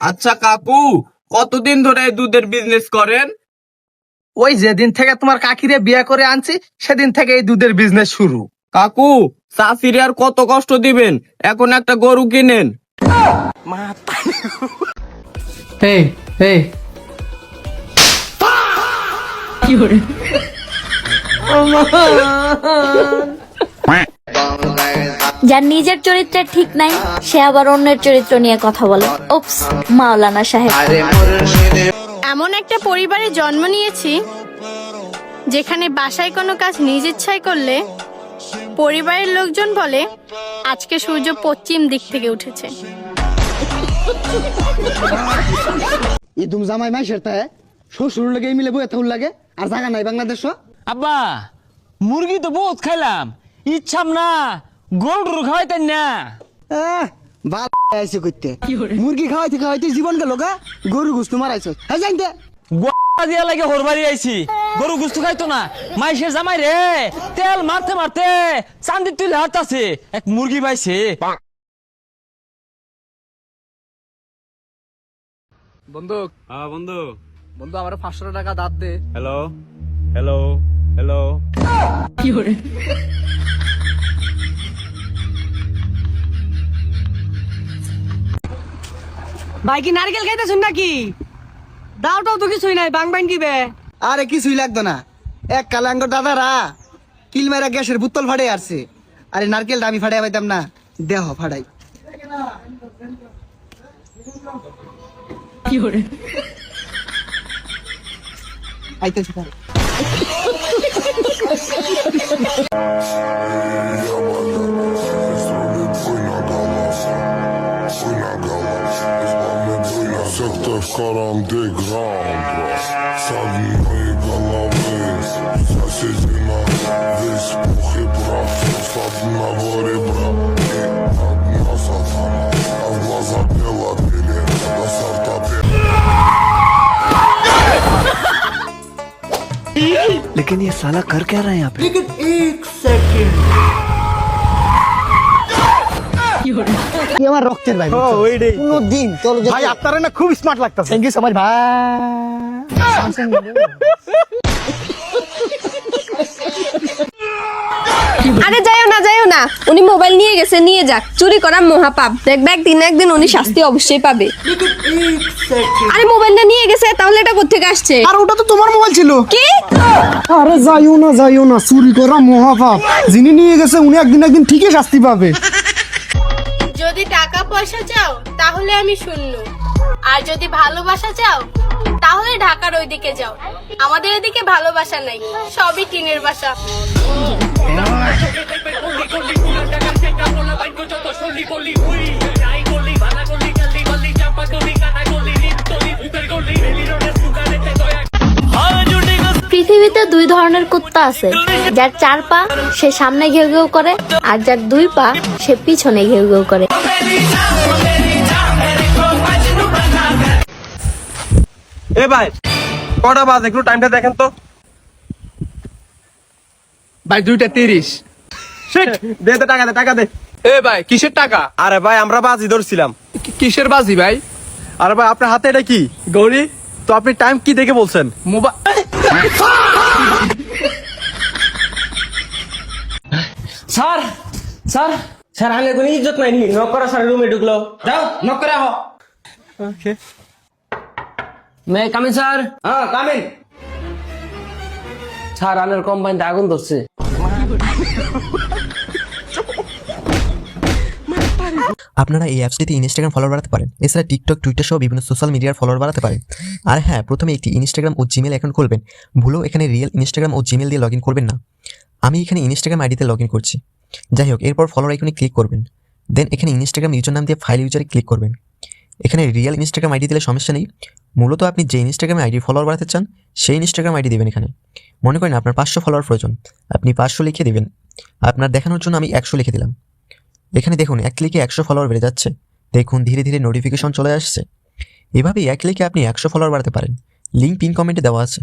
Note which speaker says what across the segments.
Speaker 1: আচ্ছা কাকু, কতদিন ধরে এই দুধের বিজনেস করেন?
Speaker 2: ওই যেদিন থেকে তোমার কাকিরে বিয়ে করে আনছি সেদিন থেকে এই দুধের বিজনেস শুরু।
Speaker 1: কাকু, চাষিরে আর কত কষ্ট দিবেন, এখন একটা গরু কিনেন।
Speaker 3: এই এই
Speaker 4: যার নিজের চরিত্রে ঠিক নাই সে আবার অন্যের চরিত্র নিয়ে কথা বলে। উপস, মাওলানা সাহেব।
Speaker 5: এমন একটা পরিবারে জন্ম নিয়েছি যেখানে বাসায় কোনো কাজ নিজ ইচ্ছায় করলে পরিবারের লোকজন বলে আজকে সূর্য পশ্চিম দিক থেকে উঠেছে।
Speaker 6: ইদুম জামাই মাইশের তাই শ্বশুর লাগে মিলে বই এত লাগে আর জায়গা নাই বাংলাদেশ।
Speaker 3: আব্বা, মুরগি তো বহুত খাইলাম, ইচ্ছাম না গরুর খাওয়াইতেন না।
Speaker 6: আইসে করতে মুরগি খাওয়াইতে খাওয়াইতে জীবন গেল গা, গরু গুস্তু মারাইছ। হ্যাঁ জানতে
Speaker 3: দিয়া লাগে হরবাড়ি আইছি, গরু গুস্তু খাইতো না। মাইশের জামাই রে তেল মারতে মারতে চান্দি তুলে হাঁটতাছে, এক মুরগি পাইছে।
Speaker 2: বন্ধু,
Speaker 1: হ্যাঁ বন্ধু।
Speaker 2: বন্ধু আমার 500 টাকা দাঁত দে।
Speaker 1: Hello hello hello.
Speaker 7: ভাই কি নারকেল খাইতেছেন নাকি? দাওটাও তো কিছুই নাই, বাং বাং দিবে।
Speaker 6: আরে কিছুই লাগতো না, এক কালাঙ্গর দাদারা কিল মেরা গ্যাসের বোতল ফাড়ে আসছে। আরে নারকেলটা আমি ফাড়াই পাইতাম না, দেহ ফাড়াই। আইতেছি তাহলে।
Speaker 8: Сектор underground, садни мои головы, соседи на весь пух и прах, с одного ребра и одна сатана, а в глаза пела пели, до сорта пели.
Speaker 6: लेकिन ये साला कर क्या रहा है यहाँ पे? কি আমার রক্তের ভাই, কোনো দিন তোর
Speaker 2: ভাই আপনারা না খুব স্মার্ট লাগতেছে।
Speaker 6: থ্যাংক ইউ সো মাচ ভাই।
Speaker 5: আরে যাইও না, উনি মোবাইল নিয়ে গেছে, নিয়ে যাক, চুরি করা মহাপাপ। দেখবে একদিন না একদিন উনি শাস্তি অবশ্যই পাবে। আরে মোবাইলটা নিয়ে গেছে, তাহলে এটা কোত্থেকে আসছে?
Speaker 6: আর ওটা তো তোমার মোবাইল ছিল।
Speaker 5: কি?
Speaker 6: আরে যাইও না, চুরি করা মহাপাপ। যিনি নিয়ে গেছে উনি একদিন ঠিকই শাস্তি পাবে।
Speaker 5: যদি টাকা পয়সা চাও তাহলে আমি শূন্য, আর যদি ভালোবাসা চাও তাহলে ঢাকার ওইদিকে যাও। আমাদের এদিকে ভালোবাসা নাই, সবই টিনের বাসা।
Speaker 4: পৃথিবীতে দুই ধরনের কুত্তা আছে, যার 4 পা সে সামনে ঘেউ ঘেউ করে, আর যার 2 পা সে পিছনে ঘেউ ঘেউ করে।
Speaker 1: এ ভাই, কটা বাজে একটু টাইমটা দেখেন তো।
Speaker 2: ভাই 2:30।
Speaker 1: দে দে, টাকা দে।
Speaker 2: এ ভাই কিসের টাকা?
Speaker 1: আরে ভাই আমরা বাজি ধরছিলাম।
Speaker 2: কিসের বাজি ভাই?
Speaker 1: আরে ভাই আপনার হাতে এটা কি? গৌরী, তো আপনি টাইম কি দেখে বলছেন?
Speaker 2: মোবাইল।
Speaker 3: স্যার স্যার স্যার, আমি কোনো ইজ্জত নাই নি, নক করা স্যার রুমে ঢুকলো। যাও নক করে আহ।
Speaker 1: ওকে।
Speaker 3: May come in sir?
Speaker 1: হ্যাঁ কামিন।
Speaker 3: স্যার আনের কোম্পানিতে আগুন ধরছে।
Speaker 9: আপনারা এই অ্যাপসটিতে ইনস্টাগ্রাম ফলোয়ার বাড়াতে পারেন, এছাড়া টিকটক, টুইটার সহ বিভিন্ন সোশ্যাল মিডিয়ার ফলোয়ার বাড়াতে পারেন। আর হ্যাঁ, প্রথমে একটি ইনস্টাগ্রাম ও জিমেল অ্যাকাউন্ট খুলবেন। ভুলেও এখানে রিয়েল ইনস্টাগ্রাম ও জিমেল দিয়ে লগ ইন করবেন না। আমি এখানে ইনস্টাগ্রাম আইডিতে লগ ইন করছি। যাই হোক, এরপর ফলোয়ার আইকনে ক্লিক করবেন। দেন এখানে ইনস্টাগ্রাম ইউজার নাম দিয়ে ফাইল ইউজারে ক্লিক করবেন। এখানে রিয়েল ইনস্টাগ্রাম আইডি দিলে সমস্যা নেই, মূলত আপনি যে ইনস্টাগ্রামে আইডি ফলোয়ার বাড়াতে চান সেই ইনস্টাগ্রাম আইডি দেবেন। এখানে মনে করেন আপনার 500 ফলোয়ার প্রয়োজন, আপনি 500 লিখে দেবেন। আপনার দেখানোর জন্য আমি 100 লিখে দিলাম। এখানে দেখুন এক ক্লিকে 100 ফলোয়ার বেড়ে যাচ্ছে। দেখুন ধীরে ধীরে নোটিফিকেশন চলে আসছে। এভাবেই এক ক্লিকে আপনি 100 ফলোয়ার বাড়াতে পারেন। লিঙ্ক পিন কমেন্টে দেওয়া আছে।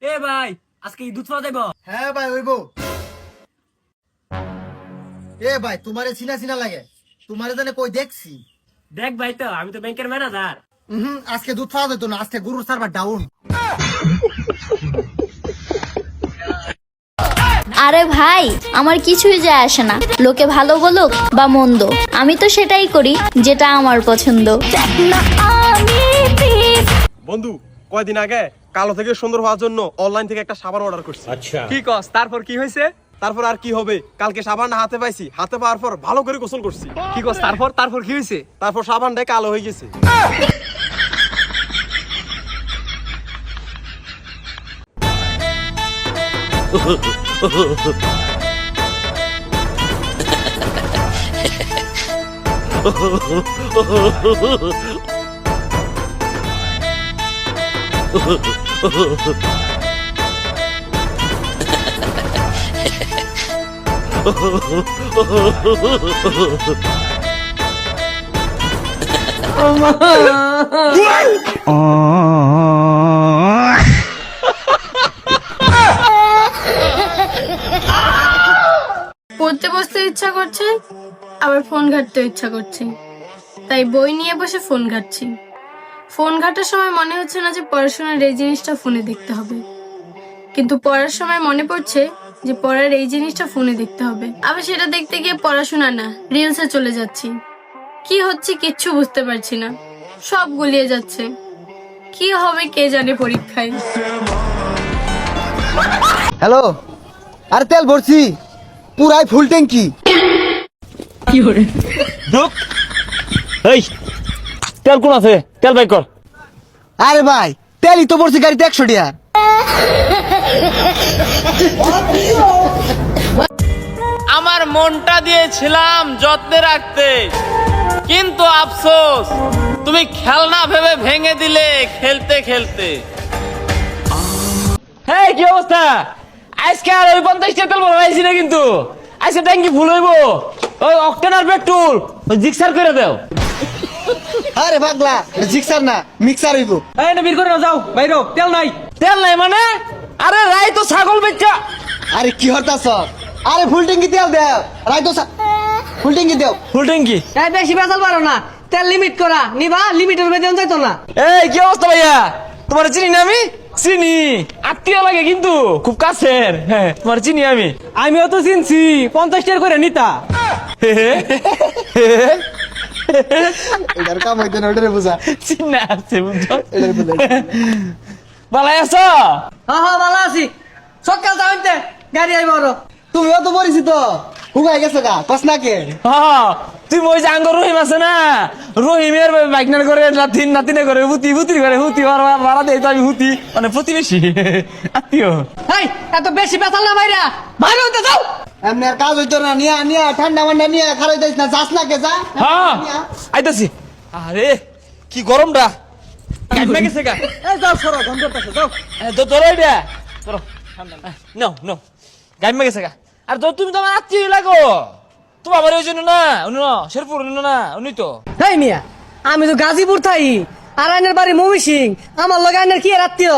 Speaker 3: এ ভাই, আজকে দুধ পাওয়া যাইব?
Speaker 6: হ্যাঁ ভাই হইব। এ ভাই তোমারে চিনা লাগে, তোমারে জানে কই দেখছি।
Speaker 3: দেখ ভাই, তো আমি তো ব্যাংকের ম্যানেজার।
Speaker 6: আজকে দুধ খাওয়া যেত না, আজকে গরুর সার্ভার ডাউন।
Speaker 4: আরে ভাই, আমার কিছুই যায় আসে না লোকে ভালো বলুক বা মন্দ, আমি তো সেটাই করি যেটা আমার পছন্দ।
Speaker 10: বন্ধু কয়দিন আগে কালো থেকে সুন্দর হওয়ার জন্য অনলাইন থেকে একটা সাবান অর্ডার করছি।
Speaker 2: আচ্ছা,
Speaker 10: কি কস? তারপর কি হয়েছে? তারপর আর কি হবে, কালকে সাবানটা হাতে পাইছি, হাতে পাওয়ার পর ভালো করে গোসল করছি।
Speaker 2: কি কস? তারপর কি হয়েছে?
Speaker 10: তারপর সাবানটা কালো হয়ে গেছে।
Speaker 5: পড়তে বসতে ইচ্ছা করছে, আবার ফোন ঘাঁটতে ইচ্ছা করছে, তাই বই নিয়ে বসে ফোন ঘাঁটছি। ফোন ঘাঁটার সময় মনে হচ্ছে না যে পড়াশোনার এই জিনিসটা ফোনে দেখতে হবে, কিন্তু পড়ার সময় মনে পড়ছে যে পড়ার এই জিনিসটা ফোনে দেখতে হবে। আবার সেটা দেখতে গিয়ে পড়াশোনা না, রিলসে চলে যাচ্ছি। কি হচ্ছে কিচ্ছু বুঝতে পারছি না, সব গুলিয়ে যাচ্ছে। কি হবে কে জানে পরীক্ষায়।
Speaker 6: হ্যালো, আরে তেল ভরছি পুরাই ফুল ট্যাঙ্কি।
Speaker 3: এই তেল কোন আছে? তেল বাই কর।
Speaker 6: আরে ভাই তেলই তো ভরছি গাড়িতে 100 টাকা।
Speaker 3: আমার মনটা দিয়েছিলাম যত্নে রাখতে, কিন্তু আফসোস তুমি খেলনা ভেবে ভেঙে দিলে খেলতে খেলতে। হ্যাঁ, কি অবস্থা? আজকে আর ওই 50 তেল ভরাইছি না, কিন্তু আজকে ট্যাঙ্কি ফুল হইব। ওই অক্টেন আর পেট্রোল ওই জিক্সার করে দাও।
Speaker 6: আরে পাগলা, জিক্সার না মিক্সার হইব।
Speaker 2: এই না বের করে নাও, যাও বাইরো, তেল নাই।
Speaker 3: তেল নাই মানে? আরে রাই তো ছাগল বেচা।
Speaker 6: আরে কি হতাছ? আরে ফুল ট্যাঙ্কি তেল দাও, রাইতো ফুল ট্যাঙ্কি দাও।
Speaker 3: ফুল ট্যাঙ্কি
Speaker 7: এই বেশি বেজাল পারো না, তেল লিমিট করা নিবা, লিমিটের বেতন যাইতো না।
Speaker 3: এই কি অবস্থা ভাইয়া? তোমার চিনি না আমি? চিনি, আত্মীয় লাগে কিন্তু খুব কাছের। হ্যাঁ, তোমার চিনি আমি।
Speaker 2: আমিও তো চিনছি, 50 টাকা করে নিতা।
Speaker 6: এটার কাম হইতো না, ওটারে বুঝা।
Speaker 3: চিন্না আছে বুঝছো?
Speaker 6: এটার বুঝা।
Speaker 3: ভালাই আছো?
Speaker 7: হ্যাঁ ভালো আছি। সকাল যাইতে গাড়ি আইব আরো।
Speaker 6: তুমিও তো পরিচিত, হুগাই গেছে গা, কস না কে?
Speaker 3: হ্যাঁ, তুমি ওই যে আঙ্গ রহিম আছে না, রহিমের বাইকনার করে নাতিনে করে হুতি করে হুতি ভাড়া দেয় তো আমি হুতি, মানে প্রতিবেশী আত্মীয়।
Speaker 7: এই এত বেশি বেতাল না বাইরা, বাইরে হইতে যাও।
Speaker 6: এমনি আর কাজ হইতো না, নিয়া নিয়া ঠান্ডা মান্ডা নিয়া খারাই যাইস না, যাস না কে যা।
Speaker 3: হ্যাঁ আইতাছি। আরে কি গরমটা কাটমে গেছে গা।
Speaker 2: এই যাও সরো, গন্ধ করতেছে, যাও।
Speaker 3: ধরো এটা ধরো, নো নো গাইমে গেছে গা। আর তো তুমি তো আমার আত্মীয় লাগো, তোমার আবার ওই জন্য না, উনি না শেরপুর না, উনি তো।
Speaker 7: এই মিয়া, আমি তো গাজীপুর থাই, আর আইনের বাড়ি ময়মনসিং, আমার লগে আইনের কি আত্মীয়?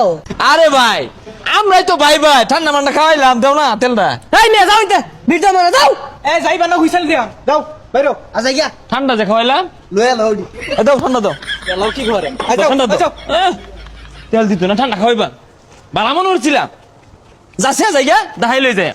Speaker 3: আরে ভাই আমরাই তো ভাই ভাই, ঠান্ডা মান্ডা খাওয়াইলাম, দেও না তেলটা।
Speaker 7: এই মিয়া যাও ইতে, বিরটা মারা যাও।
Speaker 2: এই যাইবা না, হুইসেল দিয়া যাও, বাইরো।
Speaker 6: আচ্ছা গিয়া
Speaker 3: ঠান্ডা যে খাওয়াইলাম,
Speaker 6: লয়ে লউডি।
Speaker 3: দাও ঠান্ডা দাও।
Speaker 2: এলাও কি ঘরে?
Speaker 3: ঠান্ডা দাও। তেল দিত না, ঠান্ডা খাওয়াইবা। বালা মনে হচ্ছিলাম যাচ্ছে যাইয়া দেখাই লই যায়।